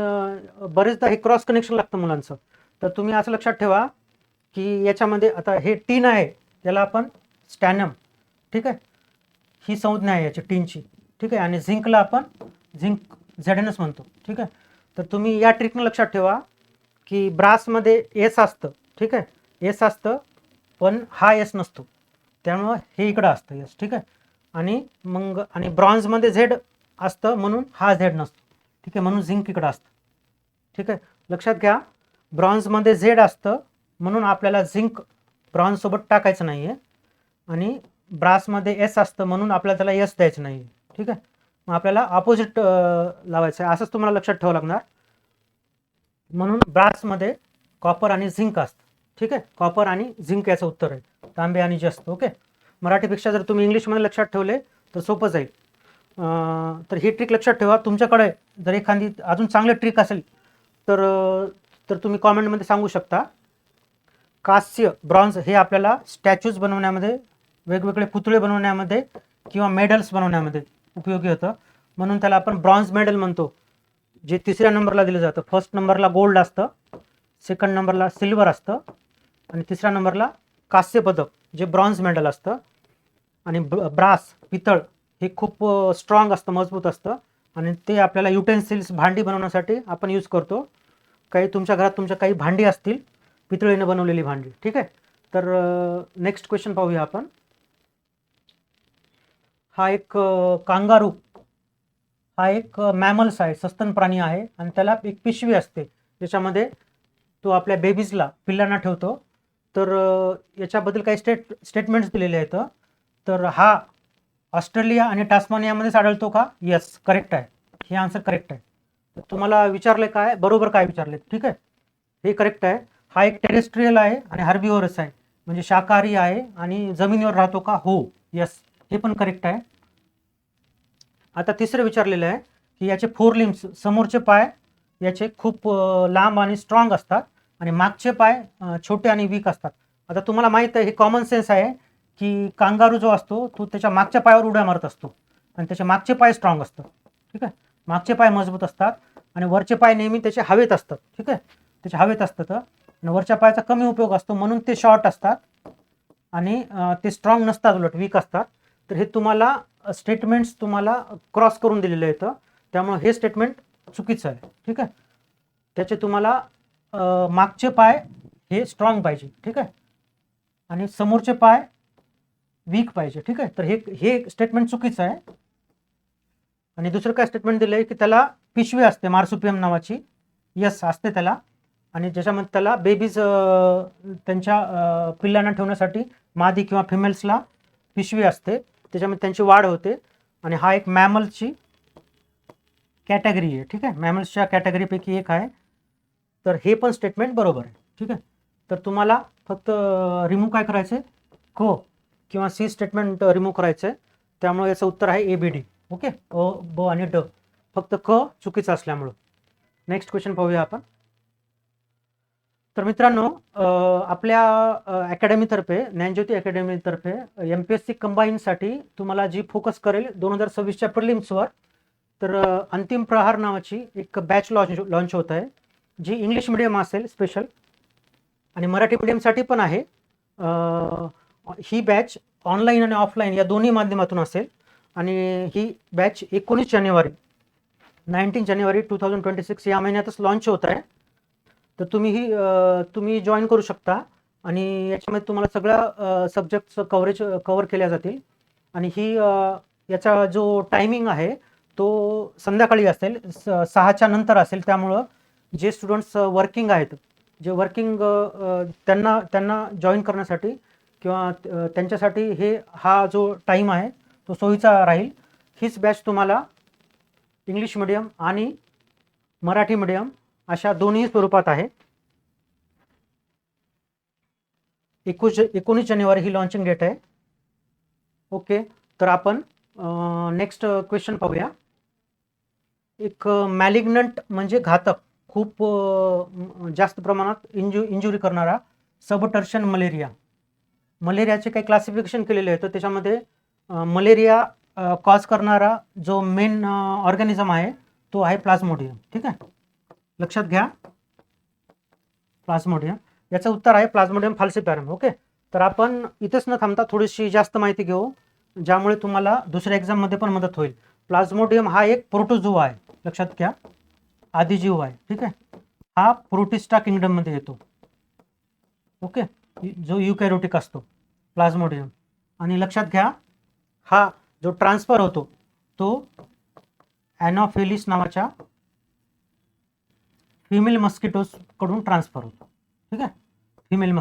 बरेचदा हे क्रॉस कनेक्शन लागतं मुलांचं. तर तुम्ही असं लक्षात ठेवा की याच्यामध्ये आता हे टीन आहे, त्याला आपण स्टॅनम, ठीक आहे, ही संज्ञा आहे याची टीनची, ठीक आहे. आणि झिंकला आपण झिंक झेडनस म्हणतो, ठीक आहे. तर तुम्ही या ट्रिकनं लक्षात ठेवा की ब्रासमध्ये एस असतं, ठीक आहे, एस असतं, पण हा एस नसतो, त्यामुळं हे इकडं असतं एस, ठीक आहे. आणि मग आणि ब्रॉन्झमध्ये झेड असतं म्हणून हा झेड नसतो, ठीक आहे, म्हणून झिंक इकडं असतं, ठीक आहे. लक्षात घ्या, ब्रॉन्झमध्ये झेड असतं म्हणून आपल्याला झिंक ब्रॉन्झसोबत टाकायचं नाही आहे, आणि ब्रासमध्ये एस असतं म्हणून आपल्याला त्याला एस द्यायचं नाही आहे, ठीक आहे. मग आपल्याला ऑपोजिट लावायचं आहे, असंच तुम्हाला लक्षात ठेवावं लागणार. म्हणून ब्रासमध्ये कॉपर आणि झिंक असतं, ठीक आहे. कॉपर आणि झिंक याचं उत्तर आहे, तांबे आणि जस्त. ओके, मराठीपेक्षा जर तुम्ही इंग्लिशमध्ये लक्षात ठेवले तर सोपं जाईल. तर ही ट्रिक लक्षात ठेवा. तुमच्याकडे जर एखादी अजून चांगली ट्रिक असेल तर तर तुम्ही कॉमेंटमध्ये सांगू शकता. कांस्य ब्रॉन्झ हे आपल्याला स्टॅच्यूज बनवण्यामध्ये, वेगवेगळे पुतळे बनवण्यामध्ये किंवा मेडल्स बनवण्यामध्ये उपयोगी होतं, म्हणून त्याला आपण ब्रॉन्झ मेडल म्हणतो, जे 3ऱ्या नंबरला दिलं जातं. फर्स्ट नंबरला गोल्ड असतं, सेकंड नंबरला सिल्वर असतं, आणि 3ऱ्या नंबरला कांस्य पदक जे ब्रॉन्झ मेडल असतं. आणि ब्रास पितळ हे खूप स्ट्रॉंग असतं, मजबूत असतं, आणि ते आपल्याला युटेन्सिल्स भांडी बनवण्यासाठी आपण यूज करतो. काही तुमच्या घरात तुमच्या काही भांडी असतील पितळेने बनवलेली भांडी, ठीक आहे. तर नेक्स्ट क्वेश्चन पाहूया आपण. हा एक कांगारू, हा एक मॅमल्स आहे, सस्तन प्राणी आहे, आणि त्याला एक पिशवी असते ज्याच्यामध्ये तो आपल्या बेबीजला, पिल्लांना ठेवतो. तर याच्याबद्दल काही स्टेटमेंट्स दिलेले आहेत. तर हा ऑस्ट्रेलिया आणि टास्मानियामध्येच आढळतो का? येस, करेक्ट आहे, हे आन्सर करेक्ट आहे. तर तुम्हाला विचारले काय, बरोबर काय विचारले, ठीक आहे, हे करेक्ट आहे. हा एक टेरेस्ट्रियल आहे आणि हार्बिव्हरस आहे, म्हणजे शाकाहारी आहे, आणि जमिनीवर राहतो का? हो, येस, हे पण करेक्ट आहे. आता तिसरं विचारलेलं आहे की याचे 4 लिम्स, समोरचे पाय याचे खूप लांब आणि स्ट्रॉंग असतात, आणि मागचे पाय छोटे आणि वीक असतात. आता तुम्हाला माहीत आहे, हे कॉमन सेन्स आहे की कांगारू जो असतो तो त्याच्या मागच्या पायावर उड्या मारत असतो, आणि त्याचे मागचे पाय स्ट्रॉंग असतात, ठीक आहे. मागचे पाय मजबूत असतात आणि वरचे पाय नेहमी त्याचे हवेत असतात, ठीक आहे, त्याचे हवेत असतात, आणि वरच्या पायाचा कमी उपयोग असतो म्हणून ते शॉर्ट असतात, आणि ते स्ट्रॉंग नसतात, उलट वीक असतात. तर हे तुम्हाला स्टेटमेंट्स तुम्हाला क्रॉस करून दिलेले आहेत, त्यामुळे हे स्टेटमेंट चुकीचं आहे, ठीक आहे. त्याचे तुम्हाला मागचे पाय हे स्ट्रॉंग पाहिजे, ठीक आहे, आणि समोरचे पाय वीक पाहिजे, ठीक आहे. तर हे हे स्टेटमेंट चुकीचं आहे. आणि दुसरं काय स्टेटमेंट दिलं आहे की त्याला पिशवी असते मार्सुपियम नावाची, यस असते त्याला, आणि ज्याच्यामध्ये त्याला बेबीज त्यांच्या पिल्लांना ठेवण्यासाठी मादी किंवा फिमेल्सला पिशवी असते, त्याच्यामध्ये त्यांची वाढ होते, आणि हा एक मॅमलची कॅटेगरी आहे, ठीक आहे, मॅमल्सच्या कॅटेगरीपैकी एक आहे. तर हे पण स्टेटमेंट बरोबर आहे, ठीक आहे. तर तुम्हाला फक्त रिमूव्ह काय करायचं आहे, को किंवा सी स्टेटमेंट रिमूव्ह करायचं आहे, त्यामुळे याचं उत्तर आहे ABD. ओके, अ, ब आणि ड, फक्त क चुकीचं असल्यामुळं. नेक्स्ट क्वेश्चन पाहूया आपण. तर मित्रांनो, आपल्या अकॅडमीतर्फे, ज्ञानज्योती अकॅडमीतर्फे MPSC कंबाईनसाठी तुम्हाला जी फोकस करेल 2026च्या प्रिलिम्सवर, तर अंतिम प्रहार नावाची एक बॅच लॉन्च होत आहे, जी इंग्लिश मिडियम असेल स्पेशल, आणि मराठी मिडियमसाठी पण आहे. ही बॅच ऑनलाईन आणि ऑफलाईन या दोन्ही माध्यमातून असेल, आणि ही बॅच 19 जानेवारी 2026 या महिन्यातच लॉन्च होत आहे. तर तुम्ही जॉईन करू शकता, आणि याच्यामध्ये तुम्हाला सगळ्या सब्जेक्टचं कव्हर केल्या जातील. आणि याचा जो टायमिंग आहे तो संध्याकाळी असेल, 6च्या नंतर असेल. त्यामुळं जे स्टुडंट्स वर्किंग आहेत, जे वर्किंग त्यांना त्यांना जॉईन करण्यासाठी किंवा त्यांच्यासाठी हा जो टाईम आहे तो सोयीचा राहील. हीच बॅच तुम्हाला इंग्लिश मिडियम आणि मराठी मिडियम अशा दोन्ही स्वरूपात आहे. 19 जानेवारी ही लॉन्चिंग डेट आहे. ओके, तर आपण नेक्स्ट क्वेश्चन पाहूया. एक मॅलिग्नंट म्हणजे घातक, खूप जास्त प्रमाणात इंजुरी करणारा सबटर्शन मलेरिया. मलेरियाचे काही क्लासिफिकेशन केलेले आहे. तर त्याच्यामध्ये मलेरिया कॉज करणारा जो मेन ऑर्गॅनिझम आहे तो आहे प्लाझ्मोडियम. ठीक आहे, लक्षात घ्या, प्लाझ्मोडियम. याचं उत्तर आहे प्लाझ्मोडियम फाल्सिपॅरम. ओके, तर आपण इथेच न थांबता थोडीशी जास्त माहिती घेऊ, ज्यामुळे तुम्हाला दुसऱ्या एक्झाममध्ये पण मदत होईल. प्लाझ्मोडियम हा एक प्रोटोझोआ आहे, लक्षात घ्या, आदिजीव आहे. ठीक आहे, हा प्रोटिस्टा किंगडममध्ये येतो. ओके, जो युकॅरियोटिक असतो प्लाझ्मोडियम. आणि लक्षात घ्या, हा जो ट्रान्सफर होतो तो ॲनॉफेलिस नावाच्या फिमेल मस्किटोस कडून ट्रान्सफर होतो. ठीक आहे, फिमेल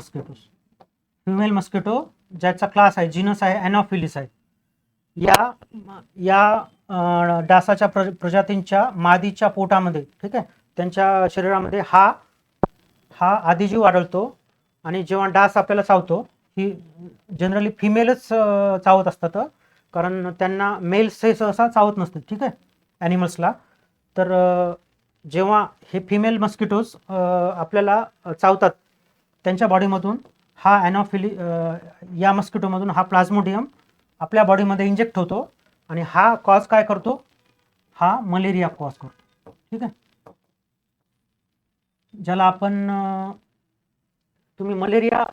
मस्किटो ज्याचा क्लास आहे, जीनस आहे, ॲनॉफिलिस आहे. या डासाच्या प्रजातींच्या मादीच्या पोटामध्ये, ठीक आहे, त्यांच्या शरीरामध्ये हा आदिजीव आढळतो. आणि जेव्हा डास आपल्याला चावतो, ही जनरली फिमेलच चावत असतात, कारण त्यांना मेल्स हे सहसा चावत नसतात. ठीक आहे, ॲनिमल्सला. तर जेव्हा हे फिमेल मस्किटोज आपल्याला चावतात, त्यांच्या बॉडीमधून हा या मस्किटोमधून हा प्लाझ्मोडियम आपल्या बॉडीमध्ये इंजेक्ट होतो आणि हा कॉज काय करतो, हा मलेरिया कॉज करतो. ठीक आहे, ज्याला आपण तुम्ही मलेरिया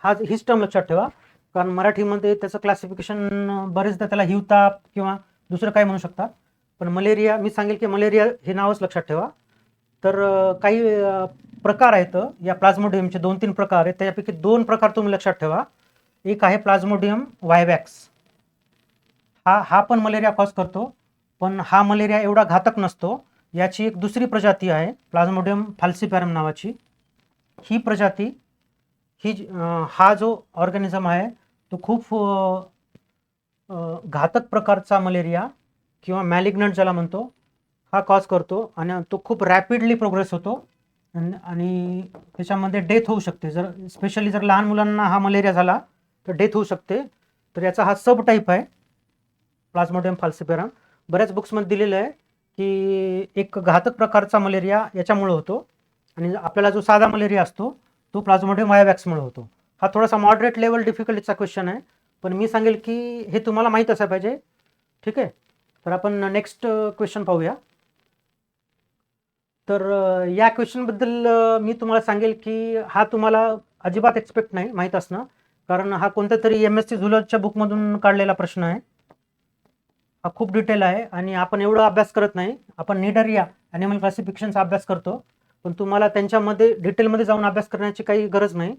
हीच टर्म लक्षात ठेवा, कारण मराठीमध्ये त्याचं क्लासिफिकेशन बरेचदा त्याला हिवताप किंवा दुसरं काय म्हणू शकतात, पण मलेरिया मी सांगेल की मलेरिया हे नावच लक्षात ठेवा. तर काही प्रकार आहेत या प्लाझ्मोडियमचे, 2-3 प्रकार आहेत. त्यापैकी 2 प्रकार तुम्ही लक्षात ठेवा. एक आहे प्लाझ्मोडियम वायवॅक्स. हा पण मलेरिया कॉज करतो, पण हा मलेरिया एवढा घातक नसतो. याची एक दुसरी प्रजाती आहे प्लाझ्मोडियम फाल्सिपॅरम नावाची. ही प्रजाती हा जो ऑर्गॅनिझम आहे तो खूप घातक प्रकारचा मलेरिया किंवा मॅलिग्नंट ज्याला म्हणतो, हा कॉज करतो आणि तो खूप रॅपिडली प्रोग्रेस होतो आणि त्याच्यामध्ये डेथ होऊ शकते. स्पेशली जर लहान मुलांना हा मलेरिया झाला तर डेथ होऊ शकते. तर याचा हा सब टाईप आहे प्लाझ्मोडियम फाल्सिपॅरम. बऱ्याच बुक्समध्ये दिलेलं आहे की एक घातक प्रकारचा मलेरिया याच्यामुळे होतो आणि आपल्याला जो साधा मलेरिया असतो तो प्लाझ्मोडियम वायवॅक्समुळे होतो. हा थोडासा मॉडरेट लेवल डिफिकल्टीचा क्वेश्चन आहे, पण मी सांगेल की हे तुम्हाला माहीत असायला पाहिजे. ठीक आहे, तर आपण नेक्स्ट क्वेश्चन पाहूया. तर या क्वेश्चनबद्दल मी तुम्हाला सांगेल की हा तुम्हाला अजिबात एक्सपेक्ट नाही माहीत असणं, कारण हा कोणत्या तरी MSc झुलरच्या बुकमधून काढलेला प्रश्न आहे. हा खूप डिटेल आहे आणि आपण एवढा अभ्यास करत नाही. आपण निडरिया ॲनिमल क्लासिफिकेशनचा अभ्यास करतो, पण तुम्हाला त्यांच्यामध्ये डिटेलमध्ये जाऊन अभ्यास करण्याची काही गरज नाही.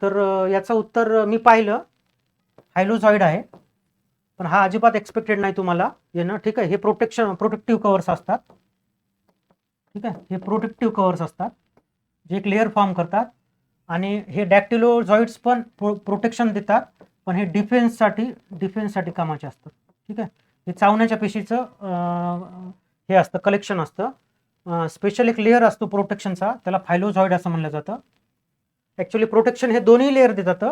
तर याचं उत्तर मी पाहिलं हायलोझॉइड आहे, पण हा अजिबात एक्सपेक्टेड नाही तुम्हाला येणं. ठीक आहे, हे प्रोटेक्टिव्ह कवर्स असतात. ठीक आहे, हे प्रोटेक्टिव्ह कवर्स असतात जे एक लेअर फॉर्म करतात आणि हे डॅक्टिलोझॉइड्स पण प्रोटेक्शन देतात, पण हे डिफेन्ससाठी कामाचे असतात. ठीक आहे, हे चावण्याच्या पेशीचं हे असतं, कलेक्शन असतं. स्पेशल एक लेअर असतो प्रोटेक्शनचा, त्याला फायलोझॉइड असं म्हणलं जातं. ॲक्च्युली प्रोटेक्शन हे दोन्ही लेअर देतात,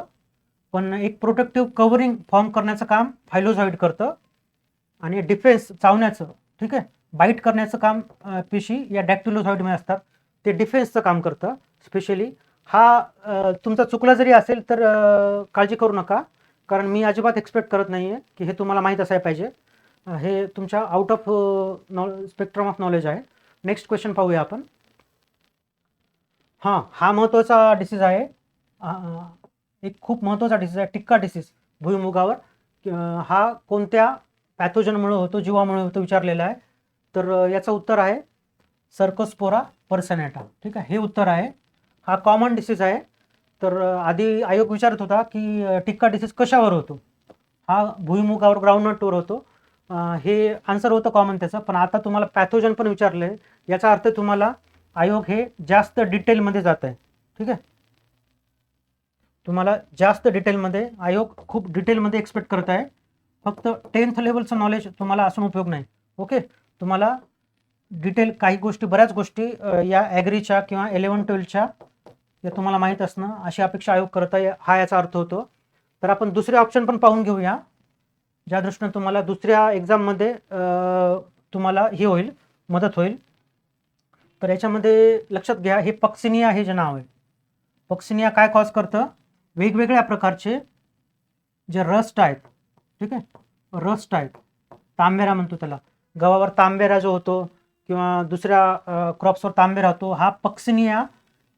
पण एक प्रोटेक्टिव्ह कव्हरिंग फॉर्म करण्याचं काम फायलोझॉइड करतं आणि डिफेन्स चावण्याचं, ठीक आहे, बाईट करण्याचं काम पेशी या डॅक्टिलोझॉइडमध्ये असतात, ते डिफेन्सचं काम करतं. स्पेशली हा तुमचा चुकला जरी असेल तर काळजी करू नका, कारण मी अजिबात एक्सपेक्ट करत नाही आहे की हे तुम्हाला माहीत असायला पाहिजे. हे तुमच्या out of spectrum of knowledge आहे. नेक्स्ट क्वेश्चन पाहूया आपण. हा महत्त्वाचा डिसीज आहे, एक खूप महत्त्वाचा डिसीज आहे, टिक्का डिसीज भुईमुगावर. हा कोणत्या पॅथोजनमुळे होतो, जीवामुळे होतो विचारलेला आहे. तर याचं उत्तर आहे सर्कोस्पोरा पर्सनॅटा. ठीक आहे, हे उत्तर आहे. हा कॉमन डिसीज आहे तर आधी आयोग विचारत होता की टिक्का डिसीज कशावर होतो, हा भुईमुगावर ग्राउंडनटवर होतो. हे आन्सर होतं कॉमन त्याचं. पण आता तुम्हाला पॅथोजन पण विचारले, याचा अर्थ तुम्हाला आयोग हे जास्त डिटेलमध्ये जात आहे. ठीक आहे, तुम्हाला जास्त डिटेलमध्ये आयोग खूप डिटेलमध्ये एक्सपेक्ट करत आहे. फक्त 10th लेवलचं नॉलेज तुम्हाला असून उपयोग नाही. ओके, तुम्हाला डिटेल काही गोष्टी, बऱ्याच गोष्टी या ॲग्रीच्या किंवा 11-12च्या या तुम्हाला माहीत असणं अशी अपेक्षा आयोग करत आहे, हा याचा अर्थ होतो. तर आपण दुसरे ऑप्शन पण पाहून घेऊया, ज्या दृष्टीनं तुम्हाला दुसऱ्या एक्झाममध्ये तुम्हाला हे होईल, मदत होईल. तर याच्यामध्ये लक्षात घ्या, हे पक्सिनिया हे जे नाव आहे, पक्सिनिया काय कॉज करतं, वेगवेगळ्या प्रकारचे जे रस्ट आहेत, ठीक आहे, रस्ट आहेत, तांबेरा म्हणतो त्याला, गव्हावर तांबेरा जो होतो किंवा दुसऱ्या क्रॉप्सवर तांबेरा होतो, हा पक्सिनिया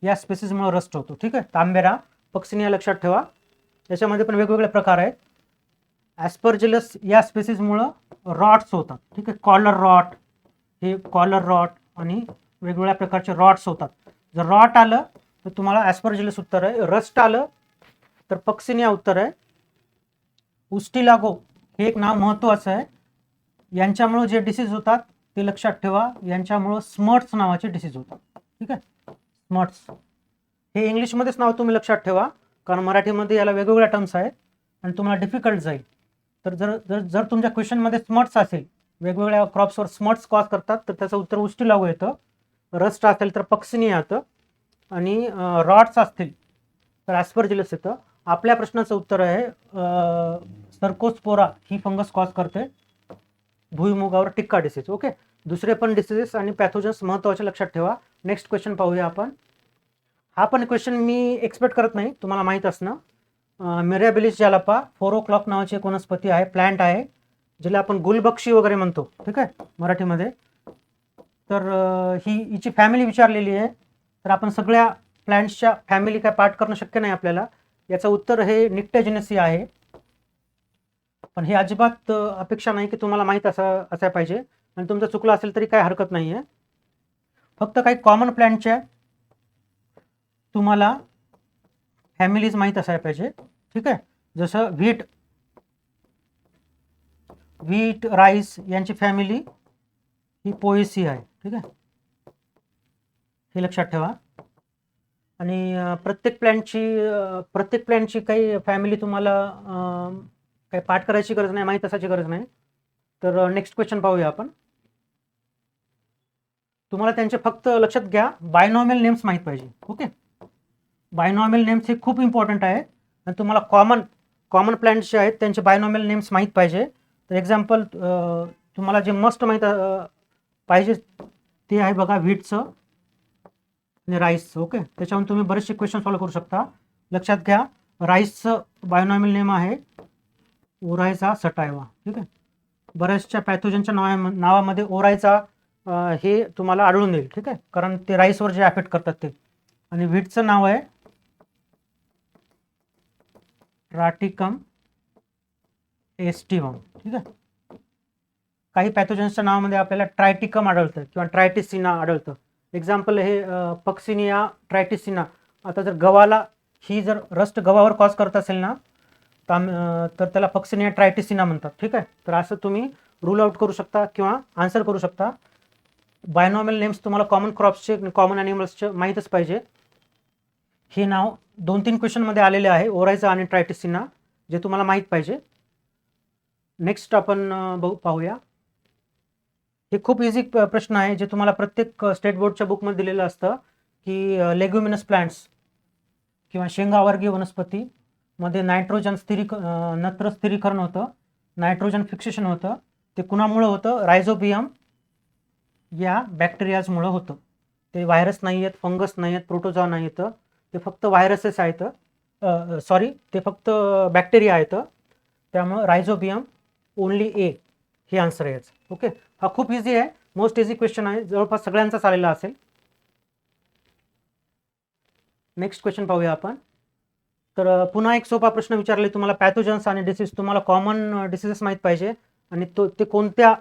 या स्पेसिसमुळे रस्ट होतो. ठीक आहे, तांबेरा, पक्सिनिया लक्षात ठेवा. याच्यामध्ये पण वेगवेगळे प्रकार आहेत. ॲस्परजिलस या स्पेसिसमुळं रॉट्स होतात. ठीक आहे, कॉलर रॉट, हे कॉलर रॉट आणि वेगवेगळ्या प्रकारचे रॉट्स होतात. जर रॉट आलं तर तुम्हाला ॲस्परजिलस उत्तर आहे, रस्ट आलं तर पक्सिनिया उत्तर आहे. उस्टिलागो हे एक नाव महत्त्वाचं आहे. यांच्यामुळं जे डिसीज होतात ते लक्षात ठेवा, यांच्यामुळं स्मट्स नावाचे डिसीज होतात. ठीक आहे, स्मट्स हे इंग्लिशमध्येच नाव तुम्ही लक्षात ठेवा, कारण मराठीमध्ये याला वेगवेगळ्या टर्म्स आहेत आणि तुम्हाला डिफिकल्ट जाईल. तर जर जर जर तुमच्या क्वेश्चनमध्ये स्मट्स असेल, वेगवेगळ्या क्रॉप्सवर स्मट्स कॉज करतात, तर त्याचं उत्तर उस्टिलागो येतं. रस्ट असेल तर पक्सिनिया येतं आणि रॉट्स असतील तर ॲस्परजिलस येतं. आपल्या प्रश्नाचं उत्तर आहे सर्कोस्पोरा ही फंगस कॉज करते भुईमुगावर टिक्का डिसीज. ओके, दुसरे पण डिसीजेस आणि पॅथोजन्स महत्त्वाचे लक्षात ठेवा. नेक्स्ट क्वेश्चन पाहूया आपण. हा पण क्वेश्चन मी एक्सपेक्ट करत नाही, तुम्हाला माहीत असणं. मिरॅबिलिस जालापा 4 o'clock नावाची एक वनस्पती आहे, प्लॅन्ट आहे, जिला आपण गुलबक्षी वगैरे म्हणतो. ठीक आहे, मराठीमध्ये. तर हिची फॅमिली विचारलेली आहे. तर आपण सगळ्या प्लॅन्ट्सच्या फॅमिली काय पार्ट करणं शक्य नाही आपल्याला. याचं उत्तर हे निक्टेजिनेसी आहे. पण हे अजिबात अपेक्षा नाही की तुम्हाला माहीत असायला पाहिजे, आणि तुमचं चुकलं असेल तरी काय हरकत नाही आहे. फक्त काही कॉमन प्लॅन्टच्या तुम्हाला फॅमिलीज माहीत असायला पाहिजे. ठीक आहे, जसं व्हीट राईस यांची फॅमिली ही पोएसी आहे. ठीक आहे, हे लक्षात ठेवा. आणि प्रत्येक प्लॅन्टची काही फॅमिली तुम्हाला काही पाठ करायची गरज नाही, माहीत असायची गरज नाही. तर नेक्स्ट क्वेश्चन पाहूया आपण. तुम्हाला त्यांचे फक्त लक्षात घ्या, बायनॉमियल नेम्स माहीत पाहिजे. ओके, बायनॉमियल नेम्स हे खूप इम्पॉर्टंट आहे आणि तुम्हाला कॉमन प्लॅन्ट्स जे आहेत त्यांचे बायनॉमियल नेम्स माहीत पाहिजे. तर एक्झाम्पल तुम्हाला जे मस्ट माहीत पाहिजे ते आहे बघा, व्हीटचं आणि राईसचं. ओके, त्याच्यावरून तुम्ही बरेचसे क्वेश्चन सॉल्व्ह करू शकता. लक्षात घ्या, राईसचं बायोनॉमियल नेम आहे ओरायझा सटायवा. ठीक आहे, बऱ्याचशा पॅथोजनच्या नावामध्ये ओरायझा हे तुम्हाला आढळून येईल. ठीक आहे, कारण ते राईसवर जे अफेक्ट करतात ते. आणि व्हीटचं नाव आहे ट्राटिकम एस्टिवम. ठीक आहे, काही पॅथोजन्सच्या नावामध्ये आपल्याला ट्रायटिकम आढळतं किंवा ट्रायटिसिना आढळतं. एक्झाम्पल हे पक्सिनिया ट्रायटिसिना. आता जर गव्हाला ही जर रस्ट गव्हावर कॉज करत असेल ना, तर त्याला पक्सिनिया ट्रायटिसिना म्हणतात. ठीक आहे, तर असं तुम्ही रूल आउट करू शकता किंवा आन्सर करू शकता. बायनॉमियल नेम्स तुम्हाला कॉमन क्रॉप्सचे, कॉमन ॲनिमल्सचे माहीतच पाहिजे. हे नाव 2-3 क्वेश्चनमध्ये आलेले आहे, ओरायझा आणि ट्रायटिसिना, जे तुम्हाला माहीत पाहिजे. नेक्स्ट आपण पाहूया. हे खूप इझी प्रश्न आहे, जे तुम्हाला प्रत्येक स्टेट बोर्डच्या बुकमध्ये दिलेलं असतं की लेग्युमिनस प्लांट्स किंवा शेंगावर्गीय वनस्पतीमध्ये नत्र स्थिरीकरण होतं, नायट्रोजन फिक्सेशन होतं. ते कुणामुळं होतं? रायझोबियम या बॅक्टेरियाजमुळं होतं. ते व्हायरस नाही आहेत, फंगस नाही आहेत, प्रोटोझोआ नाही आहेत, ते फक्त व्हायरसेस आहेत, ते फक्त बॅक्टेरिया आहेत. त्यामुळं रायझोबियम ओनली ए हे आन्सर आहे याचं. ओके, हा खूप इझी आहे, मोस्ट इझी क्वेश्चन आहे, जवळपास सगळ्यांचाच आलेला असेल. नेक्स्ट क्वेश्चन पाहूया आपण. तर पुन्हा एक सोपा प्रश्न विचारले तुम्हाला, पॅथोजन्स आणि डिसीज. तुम्हाला कॉमन डिसीजेस माहीत पाहिजे आणि ते कोणत्या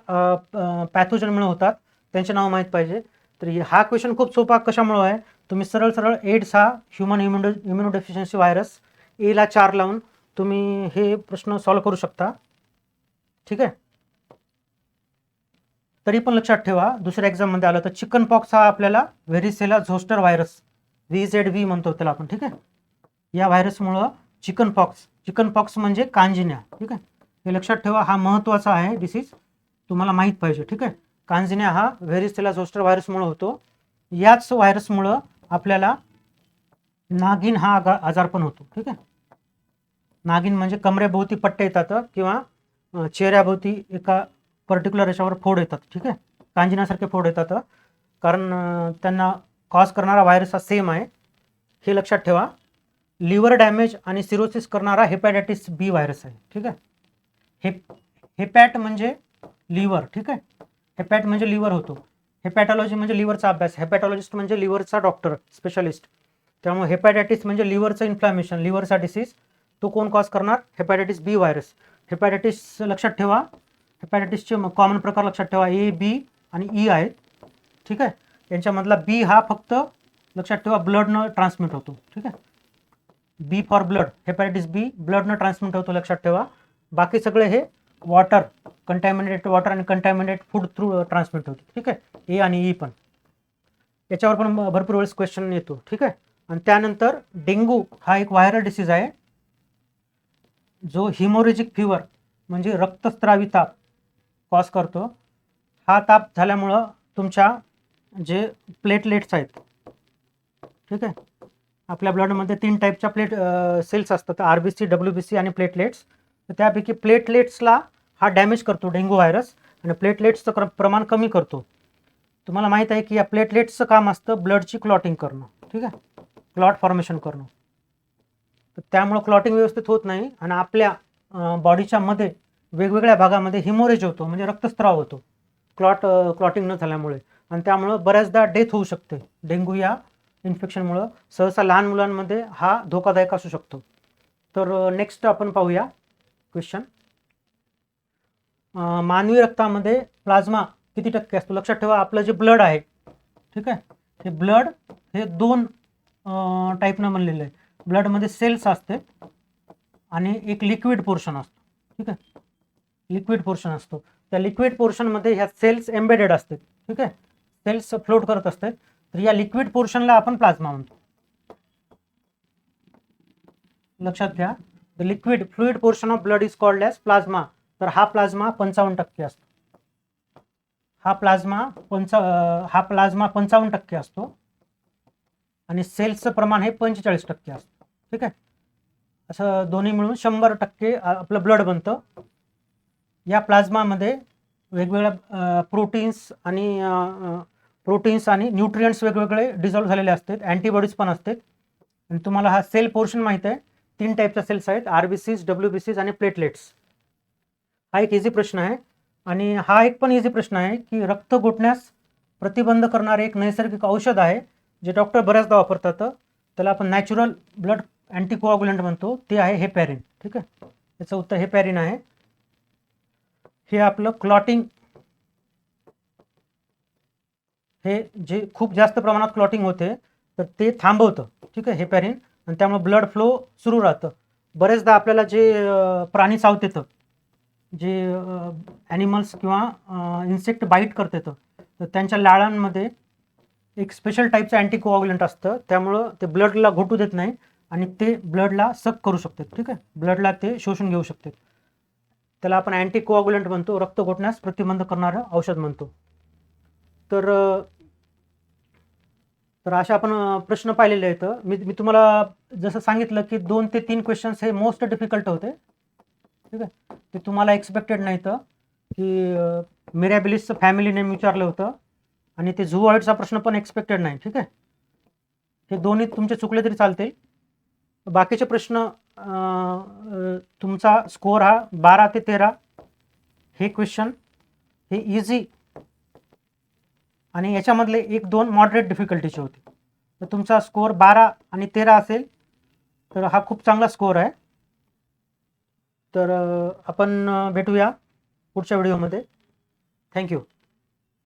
पॅथोजनमुळे होतात त्यांचे नाव माहीत पाहिजे. तर हा क्वेश्चन खूप सोपा कशामुळे आहे? तुम्ही सरळ सरळ एड्स हा ह्युमन इम्युनोडेफिशियन्सी व्हायरस, एला 4 लावून तुम्ही हे प्रश्न सॉल्व्ह करू शकता. ठीक आहे. तरी पण लक्षात ठेवा, दुसऱ्या एक्झाममध्ये आलं तर चिकन पॉक्स हा आपल्याला व्हेरिसेला झोस्टर व्हायरस, VZV म्हणतो त्याला आपण. ठीक आहे. या व्हायरसमुळं चिकन पॉक्स म्हणजे कांजिण्या. ठीक आहे. हे लक्षात ठेवा, हा महत्त्वाचा आहे डिसीज, तुम्हाला माहीत पाहिजे. ठीक आहे. कांजिण्या हा व्हेरिसेला झोस्टर व्हायरसमुळे होतो. याच व्हायरसमुळं आपल्याला नागिन हा आजार पण होतो. ठीक आहे. नागिन म्हणजे कमरेभोवती पट्टे येतात किंवा चेहऱ्याभोवती एका पर्टिक्युलर याच्यावर फोड येतात. ठीक आहे. कांजिण्यासारखे फोड येतात, कारण त्यांना कॉज करणारा व्हायरस हा सेम आहे. हे लक्षात ठेवा. लिव्हर डॅमेज आणि सिरोसिस करणारा हेपॅटायटिस बी व्हायरस आहे. ठीक आहे. हेपॅट म्हणजे लिव्हर. ठीक आहे. हेपॅट म्हणजे लिव्हर होतो. हेपॅटॉलॉजी म्हणजे लिव्हरचा अभ्यास, हेपॅटॉलॉजिस्ट म्हणजे लिव्हरचा डॉक्टर स्पेशलिस्ट. त्यामुळे हेपॅटायटिस म्हणजे लिव्हरचं इन्फ्लॅमेशन, लिव्हरचा डिसीज. तो कोण कॉज करणार? हेपॅटायटिस बी व्हायरस. हेपॅटायटिस लक्षात ठेवा, हेपॅटायटिसचे कॉमन प्रकार लक्षात ठेवा, A, B आणि E आहेत. ठीक आहे. यांच्यामधला बी हा फक्त लक्षात ठेवा ब्लडनं ट्रान्समिट होतो. ठीक आहे. B for blood, hepatitis B ब्लडनं ट्रान्समिट होतो, लक्षात ठेवा. बाकी सगळे हे वॉटर, कंटॅमिनेटेड वॉटर आणि कंटॅमिनेटेड फूड थ्रू ट्रान्समिट होतो. ठीक आहे. ए आणि ई पण. याच्यावर पण भरपूर वेळेस क्वेश्चन येतो. ठीक आहे. आणि त्यानंतर डेंग्यू हा एक व्हायरल डिसीज आहे, जो हिमोरेजिक फिवर म्हणजे रक्तस्रावी ताप कॉज करतो. हा ताप झाल्यामुळं तुमच्या जे प्लेटलेट्स आहेत, ठीक आहे, आपल्या ब्लडमध्ये 3 टाईपच्या सेल्स असतात, RBC, WBC आणि प्लेटलेट्स. तर त्यापैकी प्लेटलेट्सला हा डॅमेज करतो डेंग्यू व्हायरस आणि प्लेटलेट्सचं प्रमाण कमी करतो. तुम्हाला माहीत आहे की या प्लेटलेट्सचं काम असतं ब्लडची क्लॉटिंग करणं. ठीक आहे. क्लॉट फॉर्मेशन करणं. तर त्यामुळं क्लॉटिंग व्यवस्थित होत नाही आणि आपल्या बॉडीच्या मध्ये वेगवेगळ्या भागामध्ये हिमोरेज होतो, म्हणजे रक्तस्राव होतो क्लॉटिंग न झाल्यामुळे, आणि त्यामुळं बऱ्याचदा डेथ होऊ शकते डेंग्यू या इन्फेक्शनमुळं. सहसा लहान मुलांमध्ये हा धोकादायक असू शकतो. तर नेक्स्ट आपण पाहूया क्वेश्चन. मानवी रक्तामध्ये प्लाझ्मा किती टक्के असतो? लक्षात ठेवा, आपलं जे ब्लड आहे, ठीक आहे, हे ब्लड हे 2 टाईपनं बनलेलं आहे. ब्लडमध्ये सेल्स असते आणि एक लिक्विड पोर्शन असतो. ठीक आहे. लिक्विड पोर्शन असतो. त्या लिक्विड पोर्शनमध्ये ह्या सेल्स एम्बेडेड असतात. ठीक आहे. सेल्स फ्लोट करत असतात. तर या लिक्विड पोर्शनला आपण प्लाझ्मा म्हणतो. लक्षात घ्या, the liquid fluid portion of blood is called as plasma. तर हा प्लाझ्मा 55% असतो. हा प्लाझ्मा 55% असतो आणि सेल्सचं प्रमाण हे 45% असतं. ठीक आहे. असं दोन्ही मिळून 100% आपलं ब्लड बनतं. या प्लाझ्मामध्ये वेगवेगळ्या प्रोटीन्स आणि न्यूट्रियंट्स वेगवेगळे डिझॉल्व्ह झालेले असतात. अँटीबॉडीज पण असतात. आणि तुम्हाला हा सेल पोर्शन माहीत आहे, 3 टाईपच्या सेल्स आहेत, RBCs, WBCs आणि प्लेटलेट्स. हा एक इझी प्रश्न आहे. आणि हा एक पण इझी प्रश्न आहे की रक्त गोठण्यास प्रतिबंध करणारे एक नैसर्गिक औषध आहे, जे डॉक्टर बऱ्याचदा वापरतात. त्याला आपण नॅचरल ब्लड अँटीकोआग्युलंट म्हणतो, ते आहे हेपॅरिन. ठीक आहे. याचं उत्तर हेपॅरिन आहे. हे आपलं क्लॉटिंग, हे जे खूप जास्त प्रमाणात क्लॉटिंग होते तर ते थांबवतं. ठीक आहे, हेपॅरिन. आणि त्यामुळे ब्लड फ्लो सुरू राहतं. बरेचदा आपल्याला जे प्राणी चावतात, जे ॲनिमल्स किंवा इन्सेक्ट बाईट करतात, तर त्यांच्या लाळांमध्ये एक स्पेशल टाईपचं अँटीकोआग्युलंट असतं. त्यामुळं ते ब्लडला घोटू देत नाही आणि ते ब्लडला सक करू शकतात. ठीक आहे. ब्लडला ते शोषून घेऊ शकतात. त्याला आपण अँटीकोआग्युलंट म्हणतो, रक्त घोटण्यास प्रतिबंध करणारं औषध म्हणतो. तर अशा आपण प्रश्न पाहिलेले आहेत. मी तुम्हाला जसं सांगितलं की 2 ते 3 क्वेश्चन्स हे मोस्ट डिफिकल्ट होते. ठीक आहे. ते तुम्हाला एक्सपेक्टेड नाहीतं की मिरॅबिलिसचं फॅमिली नेम विचारलं होतं आणि ते झूऑइडचा प्रश्न पण एक्सपेक्टेड नाही. ठीक आहे. हे दोन्ही तुमचे चुकले तरी चालतील. बाकीचे प्रश्न तुमचा स्कोअर हा 12 ते 13. हे क्वेश्चन हे इझी आणि याच्यामधले 1-2 मॉडरेट डिफिकल्टीचे होते. तर तुमचा स्कोअर 12 आणि 13 असेल तर हा खूप चांगला स्कोअर आहे. तर आपण भेटूया पुढच्या व्हिडिओमध्ये. थँक्यू.